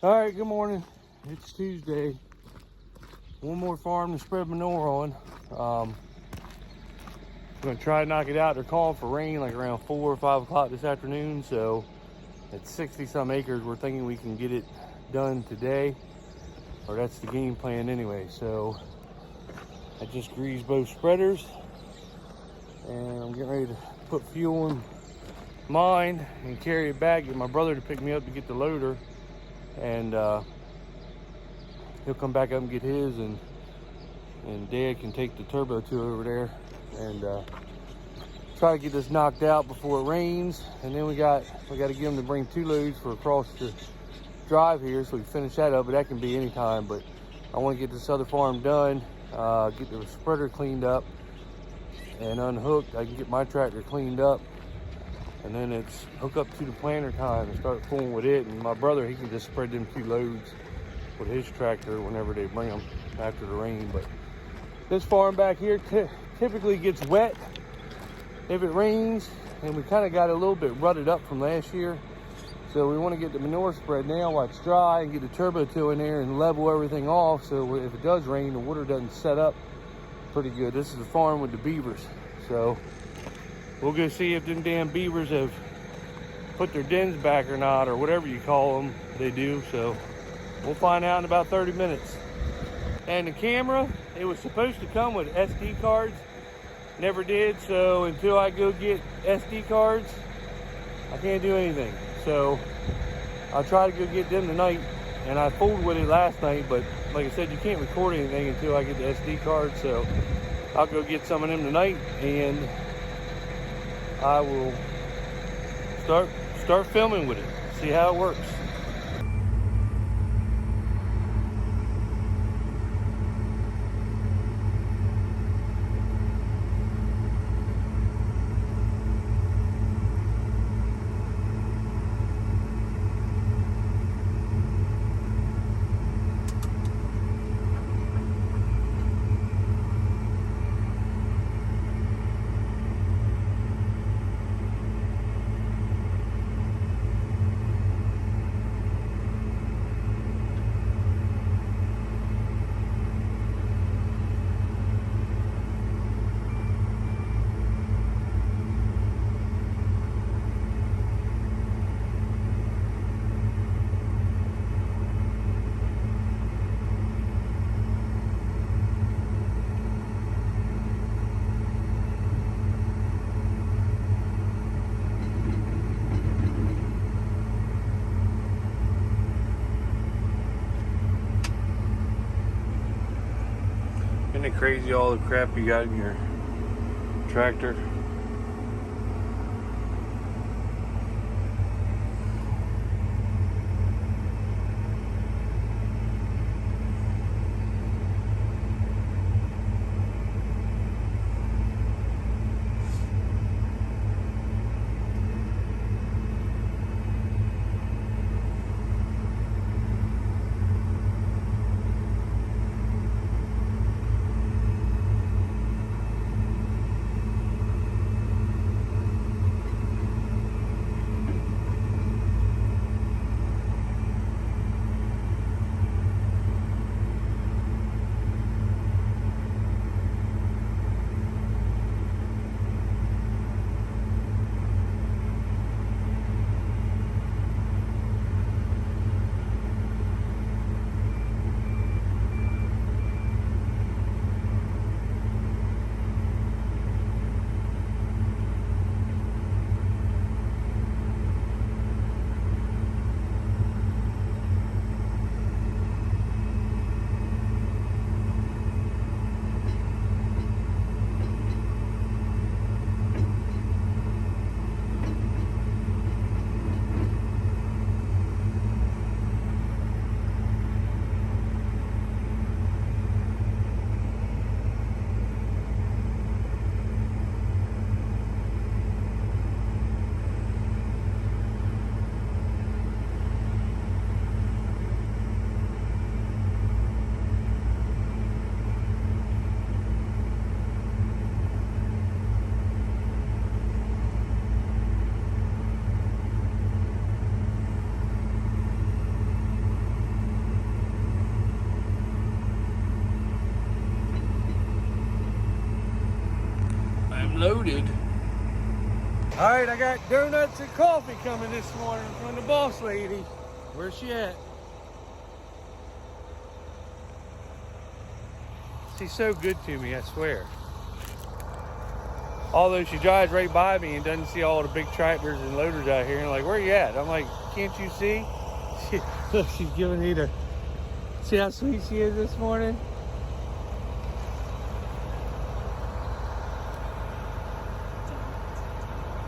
All right, good morning. It's Tuesday. One more farm to spread manure on. I'm gonna try to knock it out. They're calling for rain like around 4 or 5 o'clock this afternoon. So at 60 some acres, we're thinking we can get it done today, or that's the game plan anyway. So I just greased both spreaders and I'm getting ready to put fuel in mine and carry it back, get my brother to pick me up to get the loader, and he'll come back up and get his, and Dad can take the turbo 2 over there and try to get this knocked out before it rains. And then we got to get him to bring 2 loads for across the drive here, so we finish that up, but that can be anytime. But I want to get this other farm done, get the spreader cleaned up and unhooked. I can get my tractor cleaned up, and then it's hook up to the planter time and start fooling with it. And my brother, he can just spread them 2 loads with his tractor whenever they bring them after the rain. But this farm back here typically gets wet if it rains, and we kind of got a little bit rutted up from last year. So we want to get the manure spread now while it's dry and get the turbo 2 in there and level everything off, so if it does rain, the water doesn't set up pretty good. This is the farm with the beavers, so we'll go see if them damn beavers have put their dens back or not, or whatever you call them they do. So we'll find out in about 30 minutes. And the camera, it was supposed to come with SD cards, never did. So until I go get SD cards, I can't do anything. So I'll try to go get them tonight. And I fooled with it last night, but like I said, you can't record anything until I get the SD card. So I'll go get some of them tonight, and I will start filming with it, see how it works. Isn't it crazy all the crap you got in your tractor? loaded. All right, I got donuts and coffee coming this morning from the boss lady. Where's she at? She's so good to me, I swear. Although she drives right by me and doesn't see all the big tractors and loaders out here, and like, where you at? I'm like, can't you see? Look, she's giving me the, see how sweet she is this morning?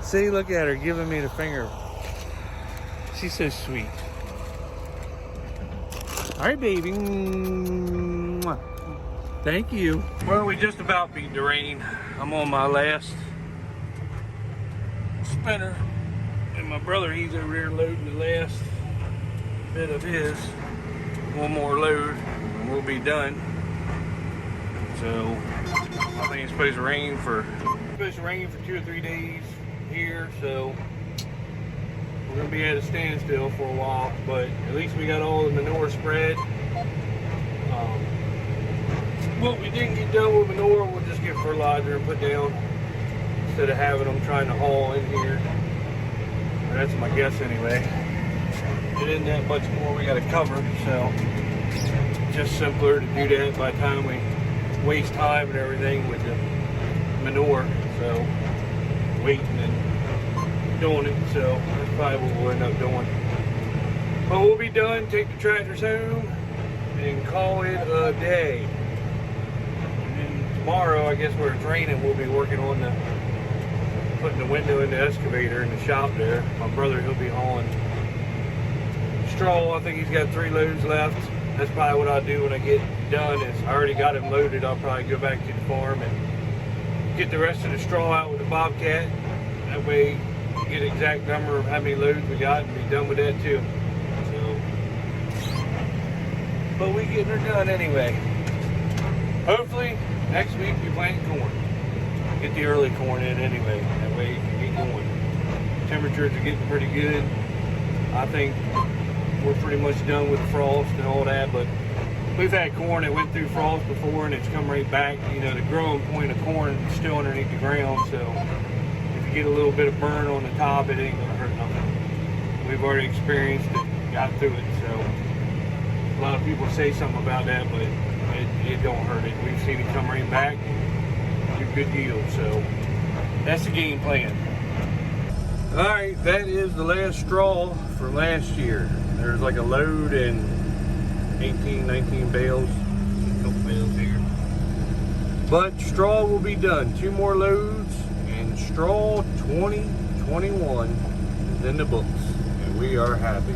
See, look at her giving me the finger. She's so sweet. All right, baby. Mwah. Thank you. Well, we just about beat the rain. I'm on my last spinner. And my brother, he's over there loading the last bit of his. One more load and we'll be done. So, I think it's supposed to rain for 2 or 3 days here, so we're gonna be at a standstill for a while, but at least we got all the manure spread. What we didn't get done with manure, we'll just get fertilizer and put down instead of having them trying to haul in here. Or that's my guess anyway. It isn't that much more we got to cover, so just simpler to do that by the time we waste time and everything with the manure. So waiting and doing it, so that's probably what we'll end up doing. But we'll be done, take the tractors home and call it a day. And then tomorrow, I guess where it's raining, we'll be working on putting the window in the excavator in the shop there. My brother, he'll be hauling straw. I think he's got 3 loads left. That's probably what I'll do when I get done. Is I already got him loaded. I'll probably go back to the farm and get the rest of the straw out with the Bobcat. That way we get an exact number of how many loads we got and be done with that too. So, but we getting her done anyway. Hopefully next week we plant corn. Get the early corn in anyway. That way you can get going. Temperatures are getting pretty good. I think we're pretty much done with the frost and all that, but we've had corn that went through frost before and it's come right back. You know, the growing point of corn is still underneath the ground, so if you get a little bit of burn on the top, it ain't gonna hurt nothing. We've already experienced it, got through it, so a lot of people say something about that, but it don't hurt it. We've seen it come right back, do good yield, so that's the game plan. All right, that is the last straw for last year. There's like a load and 18, 19 bales, a couple bales here. But straw will be done. 2 more loads and straw 2021 is in the books. And we are happy.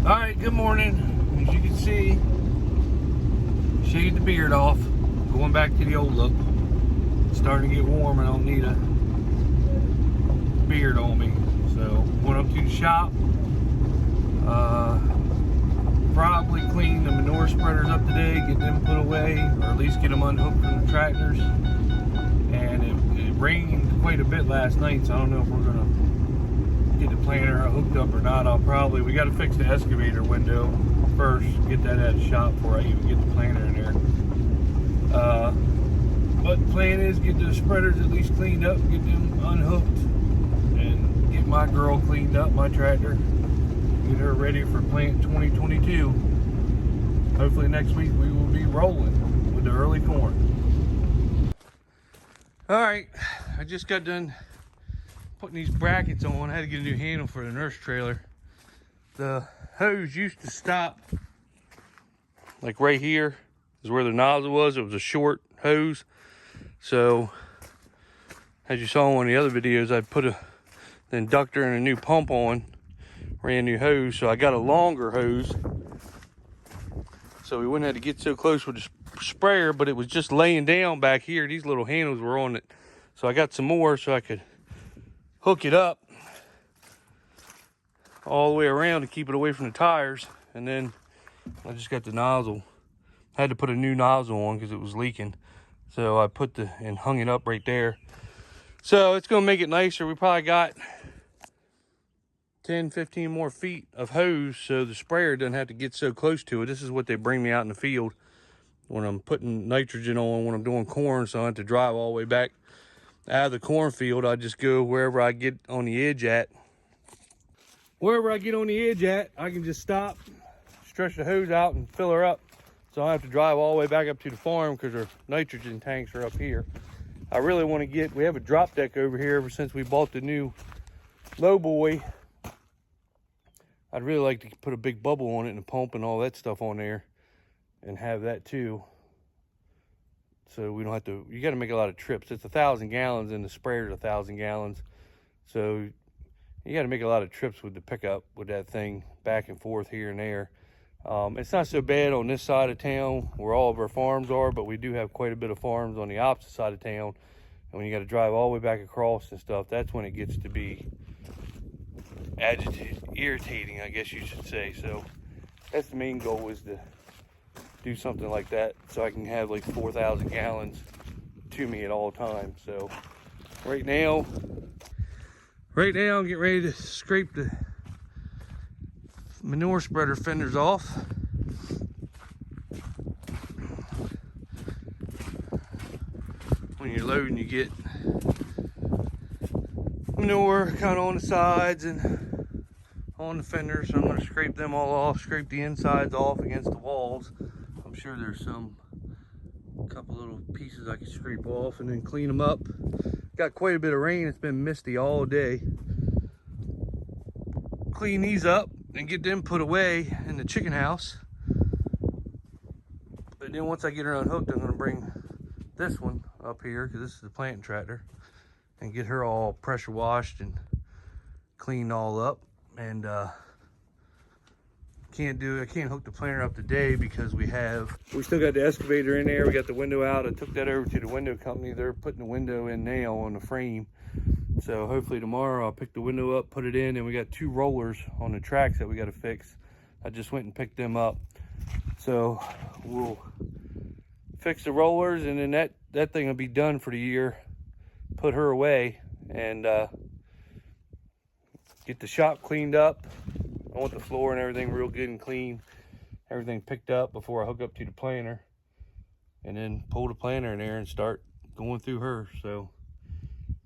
All right, good morning. As you can see, shaved the beard off. Going back to the old look. It's starting to get warm. I don't need a beard on me. So went up to the shop. Probably clean the manure spreaders up today, get them put away, or at least get them unhooked from the tractors. And it rained quite a bit last night, so I don't know if we're gonna get the planter hooked up or not. We gotta fix the excavator window first, get that at the shop before I even get the planter in there. But the plan is get the spreaders at least cleaned up, get them unhooked, and get my girl cleaned up, my tractor. Get her ready for plant 2022. Hopefully next week we will be rolling with the early corn. All right, I just got done putting these brackets on. I had to get a new handle for the nurse trailer. The hose used to stop like right here is where the nozzle was. It was a short hose. So as you saw in one of the other videos, I put the inductor and a new pump on. Ran new hose, so I got a longer hose so we wouldn't have to get so close with the sprayer, but it was just laying down back here. These little handles were on it, so I got some more so I could hook it up all the way around to keep it away from the tires. And then I just got the nozzle. I had to put a new nozzle on because it was leaking, so I put and hung it up right there. So it's gonna make it nicer. We probably got 10, 15 more feet of hose so the sprayer doesn't have to get so close to it. This is what they bring me out in the field. when I'm putting nitrogen on when I'm doing corn, so I have to drive all the way back out of the cornfield. I just go wherever I get on the edge at. Wherever I get on the edge at, I can just stop, stretch the hose out and fill her up. So I have to drive all the way back up to the farm because our nitrogen tanks are up here. I really want to get, we have a drop deck over here ever since we bought the new lowboy. I'd really like to put a big bubble on it and a pump and all that stuff on there and have that too. So we don't have to, you got to make a lot of trips. It's 1,000 gallons and the sprayer's 1,000 gallons. So you got to make a lot of trips with the pickup with that thing back and forth here and there. It's not so bad on this side of town where all of our farms are, but we do have quite a bit of farms on the opposite side of town. And when you got to drive all the way back across and stuff, that's when it gets to be irritating, I guess you should say. So that's the main goal, is to do something like that so I can have like 4,000 gallons to me at all times. So right now I'm getting ready to scrape the manure spreader fenders off. When you're loading, you get manure kind of on the sides and on the fenders. So I'm going to scrape them all off, scrape the insides off against the walls. I'm sure there's a couple little pieces I can scrape off and then clean them up. Got quite a bit of rain. It's been misty all day. Clean these up and get them put away in the chicken house. But then once I get her unhooked, I'm going to bring this one up here, because this is the planting tractor, and get her all pressure washed and cleaned all up. And I can't hook the planter up today because we still got the excavator in there. We got the window out. I took that over to the window company. They're putting the window in now on the frame. So hopefully tomorrow I'll pick the window up, put it in, and we got 2 rollers on the tracks that we got to fix. I just went and picked them up. So we'll fix the rollers, and then that thing will be done for the year. Put her away and get the shop cleaned up. I want the floor and everything real good and clean. Everything picked up before I hook up to the planter, and then pull the planter in there and start going through her. So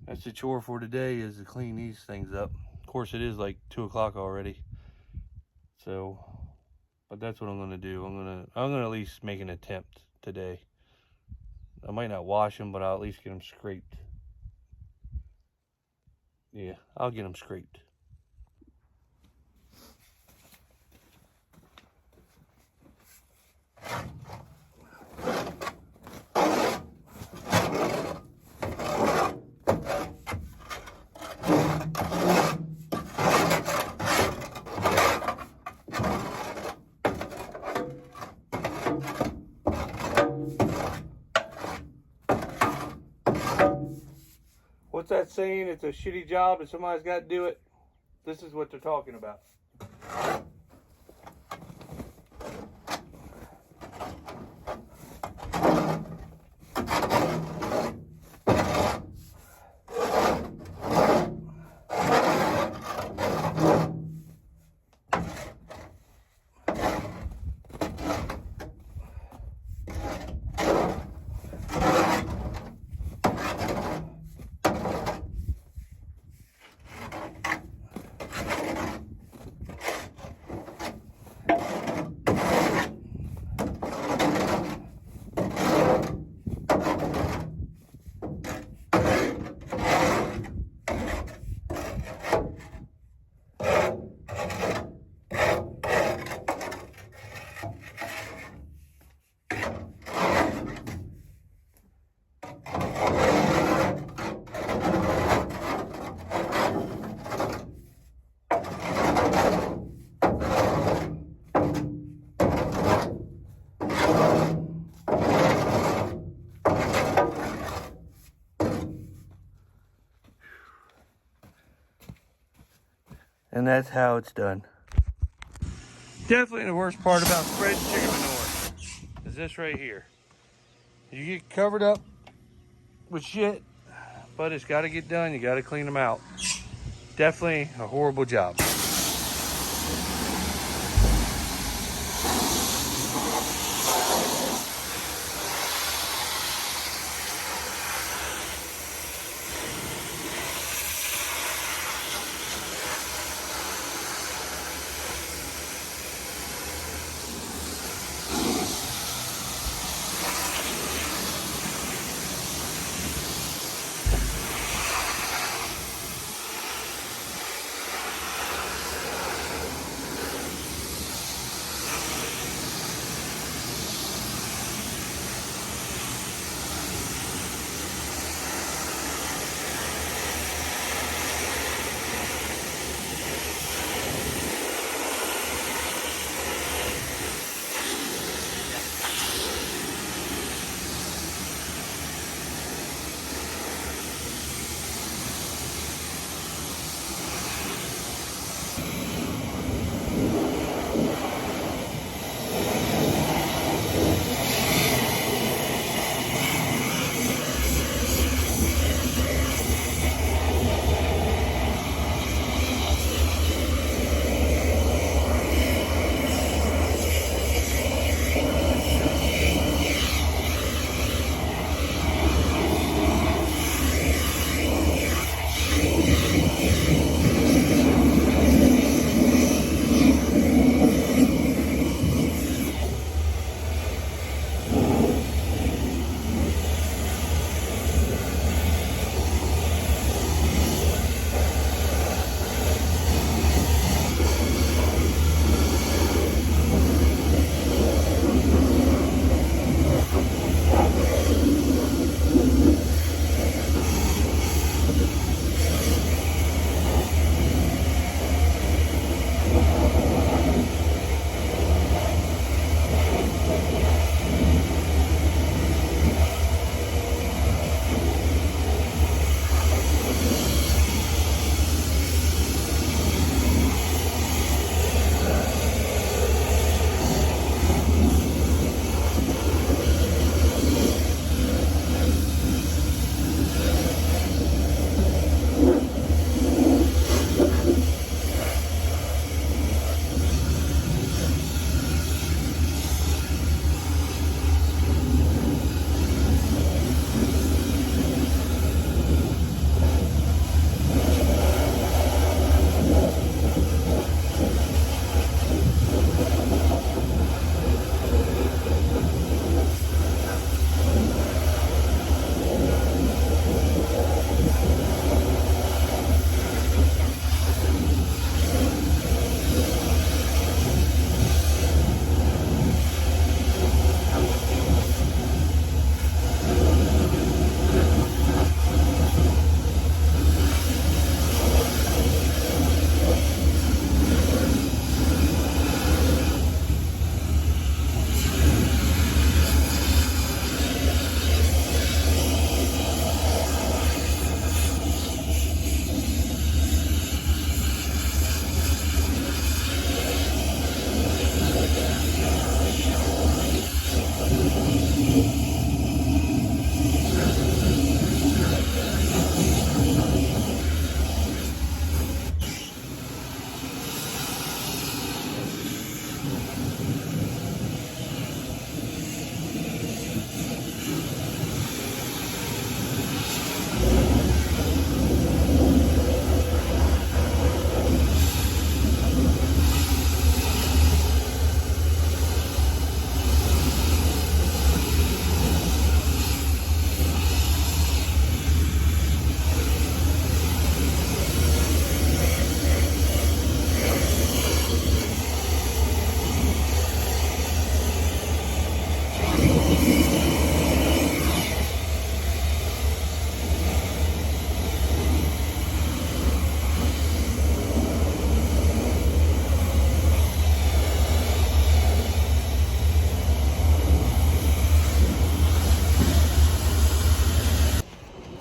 that's the chore for today, is to clean these things up. Of course, it is like 2 o'clock already. So, but that's what I'm gonna do. I'm gonna at least make an attempt today. I might not wash them, but I'll at least get them scraped. Yeah, I'll get them scraped. What's that saying? It's a shitty job and somebody's got to do it. This is what they're talking about. And that's how it's done. Definitely the worst part about spreading chicken manure is this right here. You get covered up with shit, but it's got to get done. You got to clean them out. Definitely a horrible job.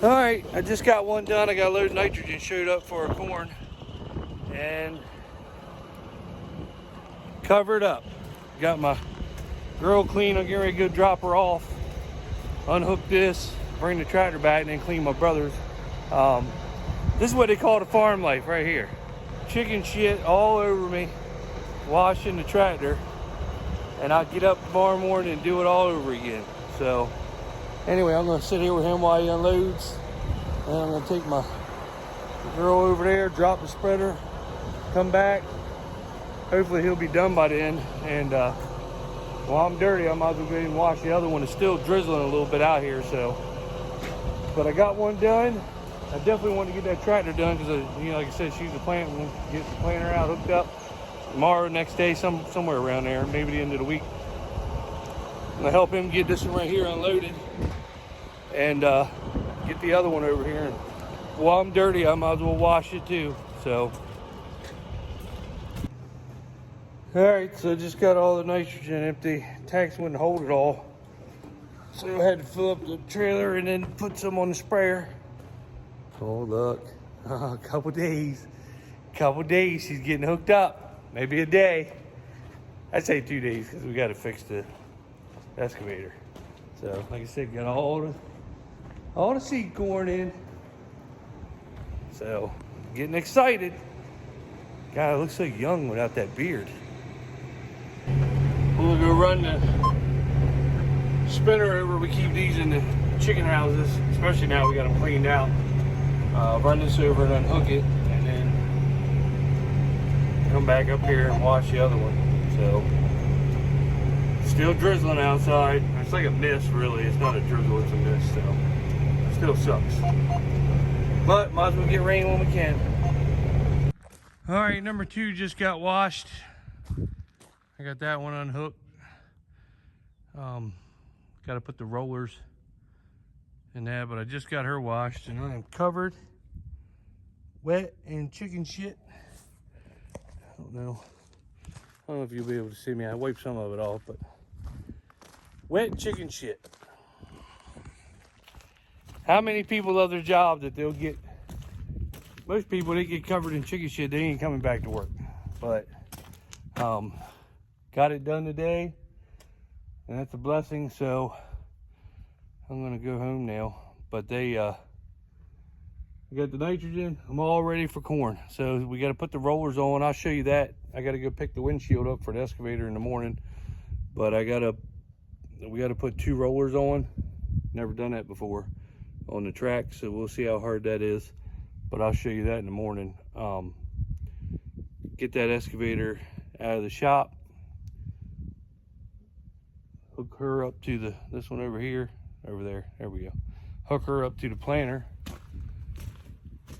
All right, I just got one done. I got a load of nitrogen showed up for our corn and covered up. Got my girl clean. I'm getting ready to go drop her off. Unhook this, bring the tractor back, and then clean my brother's. This is what they call the farm life right here. Chicken shit all over me, washing the tractor, and I'll get up tomorrow morning and do it all over again. So anyway, I'm gonna sit here with him while he unloads, and I'm gonna take my girl over there, drop the spreader, come back. Hopefully he'll be done by then, and while I'm dirty, I might as well go ahead and wash the other one. It's still drizzling a little bit out here, so. But I got one done. I definitely want to get that tractor done because, you know, like I said, she's the plant. We'll get the planter out, hooked up tomorrow, next day, somewhere around there, maybe the end of the week. I'm gonna help him get this one right here unloaded and get the other one over here. And while I'm dirty, I might as well wash it too. So, all right, so just got all the nitrogen empty. Tanks wouldn't hold it all, so I had to fill up the trailer and then put some on the sprayer. Oh, look, a couple days she's getting hooked up. Maybe a day. I'd say 2 days because we got to fix the excavator. So, like I said, got all the seed corn in. So, getting excited. God, it looks so young without that beard. We'll go run the spinner over. We keep these in the chicken houses, especially now we got them cleaned out. Run this over and unhook it, and then come back up here and wash the other one. So, still drizzling outside. It's like a mist, really. It's not a drizzle, it's a mist, so it still sucks. But might as well get rain when we can. All right, number 2 just got washed. I got that one unhooked. Got to put the rollers in that, but I just got her washed, and I am covered, wet, and chicken shit. I don't know if you'll be able to see me. I wiped some of it off, but wet chicken shit. How many people love their job that they'll get? Most people, they get covered in chicken shit, they ain't coming back to work. But got it done today, and that's a blessing. So I'm gonna go home now. But they got the nitrogen. I'm all ready for corn. So we got to put the rollers on. I'll show you that. I got to go pick the windshield up for the excavator in the morning. But we got to put 2 rollers on. Never done that before on the track. So we'll see how hard that is. But I'll show you that in the morning. Get that excavator out of the shop. Hook her up to this one over here. Over there. There we go. Hook her up to the planter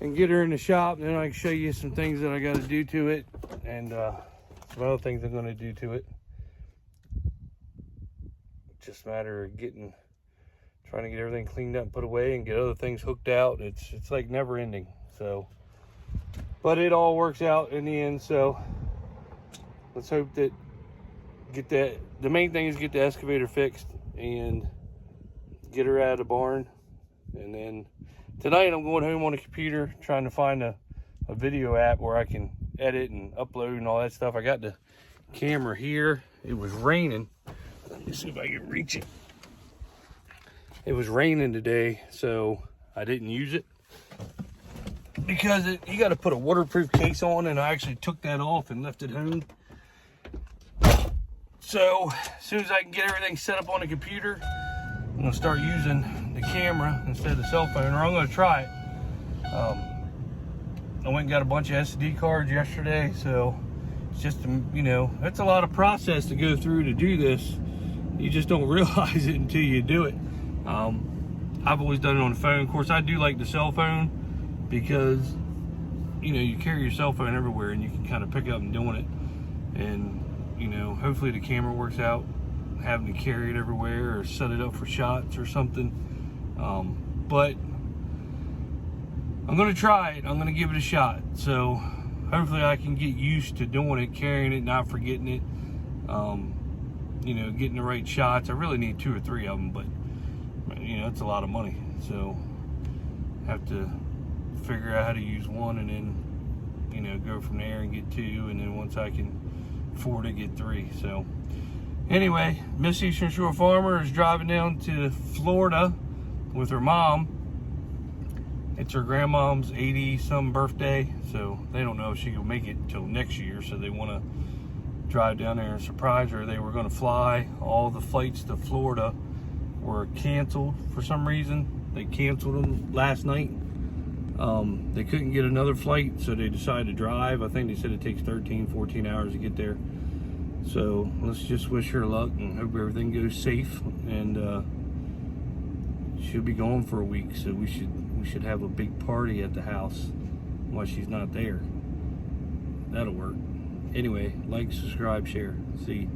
and get her in the shop. Then I can show you some things that I got to do to it, and some other things I'm going to do to it. Just a matter of trying to get everything cleaned up and put away and get other things hooked out. It's like never ending. So, but it all works out in the end. So let's hope that the main thing is get the excavator fixed and get her out of the barn. And then tonight I'm going home on the computer trying to find a video app where I can edit and upload and all that stuff. I got the camera here. It was raining. Let me see if I can reach it. It was raining today, so I didn't use it because you got to put a waterproof case on, and I actually took that off and left it home. So as soon as I can get everything set up on the computer, I'm gonna start using the camera instead of the cell phone, or I'm gonna try it. I went and got a bunch of SD cards yesterday, so it's just, you know, it's a lot of process to go through to do this. You just don't realize it until you do it. I've always done it on the phone. Of course, I do like the cell phone because, you know, you carry your cell phone everywhere and you can kind of pick up and doing it. And, you know, hopefully the camera works out, having to carry it everywhere or set it up for shots or something. But I'm gonna try it. I'm gonna give it a shot. So hopefully I can get used to doing it, carrying it, not forgetting it. You know, getting the right shots. I really need 2 or 3 of them, but you know, it's a lot of money. So have to figure out how to use one, and then, you know, go from there and get two, and then once I can afford it, get three. So anyway, Miss Eastern Shore Farmer is driving down to Florida with her mom. It's her grandmom's 80-some birthday, so they don't know if she will make it until next year, so they want to drive down there and surprise her. They were going to fly. All the flights to Florida were canceled for some reason. They canceled them last night. They couldn't get another flight, so they decided to drive. I think they said it takes 13, 14 hours to get there. So let's just wish her luck and hope everything goes safe. And she'll be gone for a week, so we should have a big party at the house while she's not there. That'll work. Anyway, like, subscribe, share. See you.